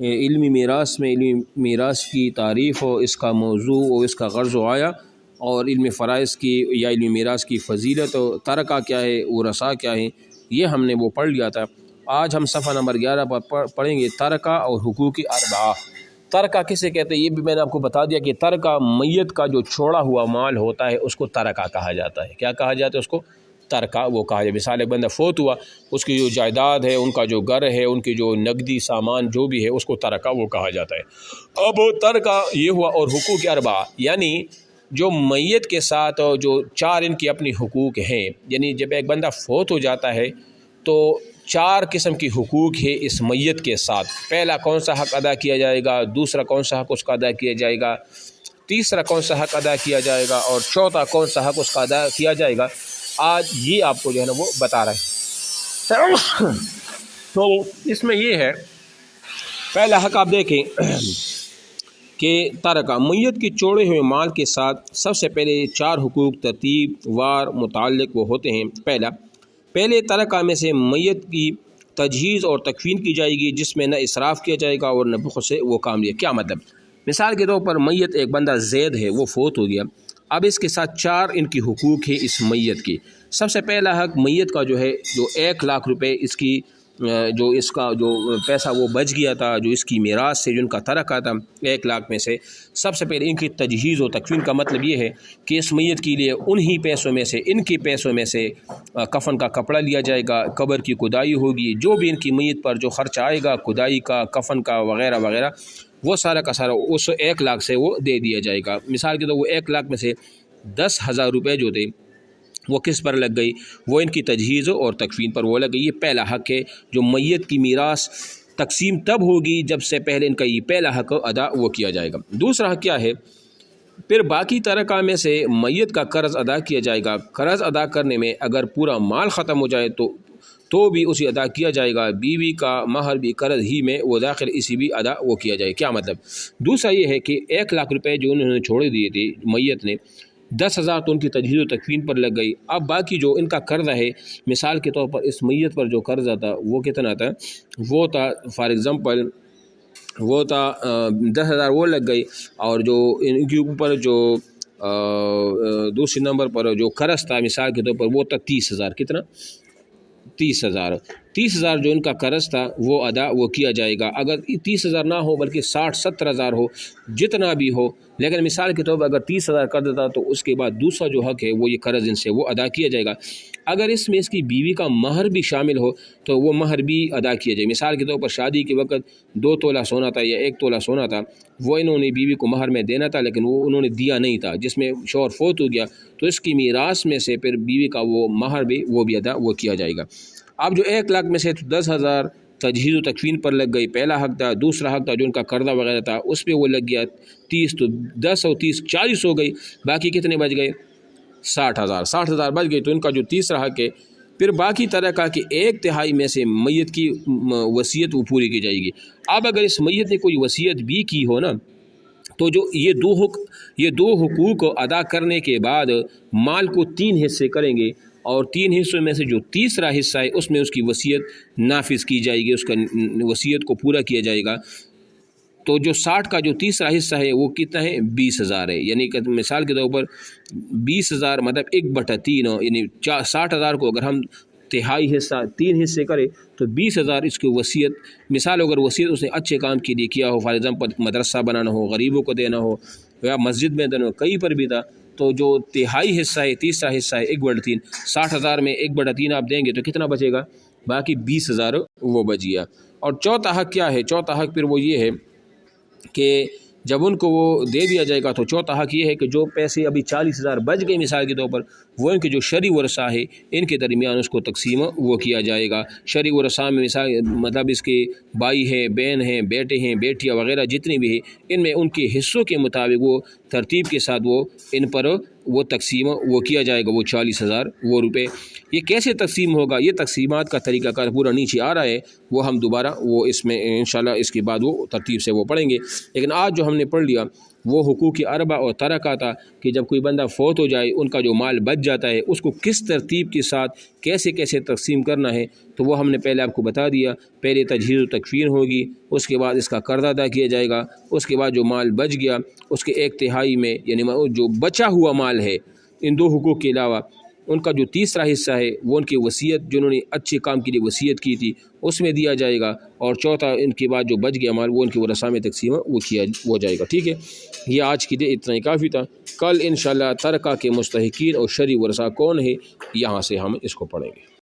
علمی میراث میں علمی میراث کی تعریف اور اس کا موضوع اور اس کا غرض و آیا، اور علم فرائض کی یا علمی میراث کی فضیلت و ترکہ کیا ہے، ورثاء کیا ہے، یہ ہم نے وہ پڑھ لیا تھا۔ آج ہم صفحہ نمبر 11 پر پڑھیں گے ترکہ اور حقوق اربعہ۔ ترکہ کسے کہتے ہیں یہ بھی میں نے آپ کو بتا دیا کہ ترکہ میت کا جو چھوڑا ہوا مال ہوتا ہے اس کو ترکہ کہا جاتا ہے۔ کیا کہا جاتا ہے اس کو؟ ترکہ وہ کہا جائے۔ مثال ایک بندہ فوت ہوا، اس کی جو جائیداد ہے، ان کا جو گھر ہے، ان کی جو نقدی سامان جو بھی ہے، اس کو ترکہ وہ کہا جاتا ہے۔ اب ترکہ یہ ہوا، اور حقوق اربعہ یعنی جو میت کے ساتھ جو 4 ان کی اپنی حقوق ہیں، یعنی جب ایک بندہ فوت ہو جاتا ہے تو 4 قسم کی حقوق ہے اس میت کے ساتھ۔ پہلا کون سا حق ادا کیا جائے گا، دوسرا کون سا حق اس کا ادا کیا جائے گا، تیسرا کون سا حق ادا کیا جائے گا، اور چوتھا کون سا حق اس کا ادا کیا جائے گا۔ آج یہ آپ کو جو ہے نا وہ بتا رہے ہیں۔ تو اس میں یہ ہے، پہلا حق آپ دیکھیں کہ ترکہ میت کے چھوڑے ہوئے مال کے ساتھ سب سے پہلے 4 حقوق ترتیب وار متعلق وہ ہوتے ہیں۔ پہلے ترکہ میں سے میت کی تجہیز اور تکفین کی جائے گی، جس میں نہ اسراف کیا جائے گا اور نہ بخل سے وہ کام لیا۔ کیا مطلب؟ مثال کے طور پر میت ایک بندہ زید ہے، وہ فوت ہو گیا، اب اس کے ساتھ 4 ان کی حقوق ہے اس میت کی۔ سب سے پہلا حق میت کا جو ہے، جو 1 لاکھ روپے اس کی جو اس کا جو پیسہ وہ بچ گیا تھا، جو اس کی میراث سے جو ان کا ترکہ تھا 1 لاکھ میں سے، سب سے پہلے ان کی تجہیز و تکفین کا مطلب یہ ہے کہ اس میت کے لیے انہی پیسوں میں سے، ان کے پیسوں میں سے کفن کا کپڑا لیا جائے گا، قبر کی کھدائی ہوگی، جو بھی ان کی میت پر جو خرچ آئے گا کھدائی کا، کفن کا وغیرہ وغیرہ، وہ سارا کا سارا اس 1 لاکھ سے وہ دے دیا جائے گا۔ مثال کے طور وہ 1 لاکھ میں سے 10,000 روپے جو تھے وہ کس پر لگ گئی؟ وہ ان کی تجہیز اور تکفین پر وہ لگ گئی۔ یہ پہلا حق ہے جو میت کی میراث تقسیم تب ہوگی جب سے پہلے ان کا یہ پہلا حق ادا وہ کیا جائے گا۔ دوسرا حق کیا ہے؟ پھر باقی ترکہ میں سے میت کا قرض ادا کیا جائے گا۔ قرض ادا کرنے میں اگر پورا مال ختم ہو جائے تو بھی اسے ادا کیا جائے گا۔ بیوی کا مہر بھی قرض ہی میں وہ داخل، اسی بھی ادا وہ کیا جائے۔ کیا مطلب؟ دوسرا یہ ہے کہ 1 لاکھ روپے جو انہوں نے چھوڑ دیے تھے میت نے، 10,000 تو ان کی تجہیز و تکفین پر لگ گئی۔ اب باقی جو ان کا قرض ہے، مثال کے طور پر اس میت پر جو قرض تھا وہ کتنا تھا؟ وہ تھا فار ایگزامپل وہ تھا 10,000 وہ لگ گئی، اور جو ان کے اوپر جو دوسرے نمبر پر جو قرض تھا مثال کے طور پر وہ تھا 30,000۔ کتنا؟ 30,000 جو ان کا قرض تھا وہ ادا وہ کیا جائے گا۔ اگر 30,000 نہ ہو بلکہ 60-70,000 ہو، جتنا بھی ہو، لیکن مثال کے طور پر اگر 30,000 کر دیتا تو اس کے بعد دوسرا جو حق ہے وہ یہ قرض ان سے وہ ادا کیا جائے گا۔ اگر اس میں اس کی بیوی کا مہر بھی شامل ہو تو وہ مہر بھی ادا کیا جائے۔ مثال کے طور پر شادی کے وقت 2 تولہ سونا تھا یا 1 تولہ سونا تھا، وہ انہوں نے بیوی کو مہر میں دینا تھا لیکن وہ انہوں نے دیا نہیں تھا، جس میں شوہر فوت ہو گیا تو اس کی میراث میں سے پھر بیوی کا وہ مہر بھی وہ بھی ادا وہ کیا جائے گا۔ اب جو 1 لاکھ میں سے 10,000 تجہیز و تکفین پر لگ گئی، پہلا حق تھا۔ دوسرا حق تھا جو ان کا قرضہ وغیرہ تھا اس پہ وہ لگ گیا 30، تو 10 اور 30 40 ہو گئی، باقی کتنے بچ گئے؟ 60,000 بچ گئی۔ تو ان کا جو تیسرا حق ہے، پھر باقی ترکہ کہ 1/3 میں سے میت کی وصیت وہ پوری کی جائے گی۔ اب اگر اس میت نے کوئی وصیت بھی کی ہو نا، تو جو یہ دو حقوق ادا کرنے کے بعد مال کو 3 حصے کریں گے، اور 3 حصوں میں سے جو تیسرا حصہ ہے اس میں اس کی وصیت نافذ کی جائے گی، اس کا وصیت کو پورا کیا جائے گا۔ تو جو 60 کا جو تیسرا حصہ ہے وہ کتنا ہے؟ 20,000 ہے۔ یعنی کہ مثال کے طور پر 20,000 مطلب 1/3، یعنی 60,000 کو اگر ہم 1/3 حصہ 3 حصے کرے تو 20,000 اس کی وصیت۔ مثال اگر وصیت اس نے اچھے کام کے لیے کیا ہو، فار ایگزامپل مدرسہ بنانا ہو، غریبوں کو دینا ہو، یا مسجد میں دینا ہو، کہیں پر بھی تھا، تو جو 1/3 حصہ ہے، تیسرا حصہ ہے 1/3، 60,000 میں 1/3 آپ دیں گے تو کتنا بچے گا؟ باقی 20,000 وہ بچ گیا۔ اور چوتھا حق کیا ہے؟ چوتھا حق پھر وہ یہ ہے کہ جب ان کو وہ دے دیا جائے گا تو چوتھا حق یہ ہے کہ جو پیسے ابھی 40,000 بچ گئے مثال کے طور پر، وہ ان کے جو شرعی ورثاء ہے ان کے درمیان اس کو تقسیم وہ کیا جائے گا۔ شرعی ورثاء میں مثال مطلب اس کے بھائی ہیں، بہن ہیں، بیٹے ہیں، بیٹیاں وغیرہ جتنے بھی ہیں، ان میں ان کے حصوں کے مطابق وہ ترتیب کے ساتھ وہ ان پر وہ تقسیم وہ کیا جائے گا، وہ 40,000 وہ روپے۔ یہ کیسے تقسیم ہوگا؟ یہ تقسیمات کا طریقہ کار پورا نیچے آ رہا ہے، وہ ہم دوبارہ وہ اس میں انشاءاللہ اس کے بعد وہ ترتیب سے وہ پڑھیں گے۔ لیکن آج جو ہم نے پڑھ لیا وہ حقوق اربع اور ترکہ تھا کہ جب کوئی بندہ فوت ہو جائے ان کا جو مال بچ جاتا ہے اس کو کس ترتیب کے ساتھ کیسے کیسے تقسیم کرنا ہے، تو وہ ہم نے پہلے آپ کو بتا دیا۔ پہلے تجہیز و تکفین ہوگی، اس کے بعد اس کا قرض ادا کیا جائے گا، اس کے بعد جو مال بچ گیا اس کے 1/3 میں، یعنی جو بچا ہوا مال ہے ان 2 حقوق کے علاوہ ان کا جو تیسرا حصہ ہے وہ ان کی وصیت، جنہوں نے اچھے کام کے لیے وصیت کی تھی اس میں دیا جائے گا، اور چوتھا ان کے بعد جو بچ گیا مال وہ ان کے ورثاء میں تقسیم ہو جائے گا۔ ٹھیک ہے، یہ آج کے لیے اتنا ہی کافی تھا۔ کل انشاءاللہ ترکہ کے مستحقین اور شرعی ورثاء کون ہے یہاں سے ہم اس کو پڑھیں گے۔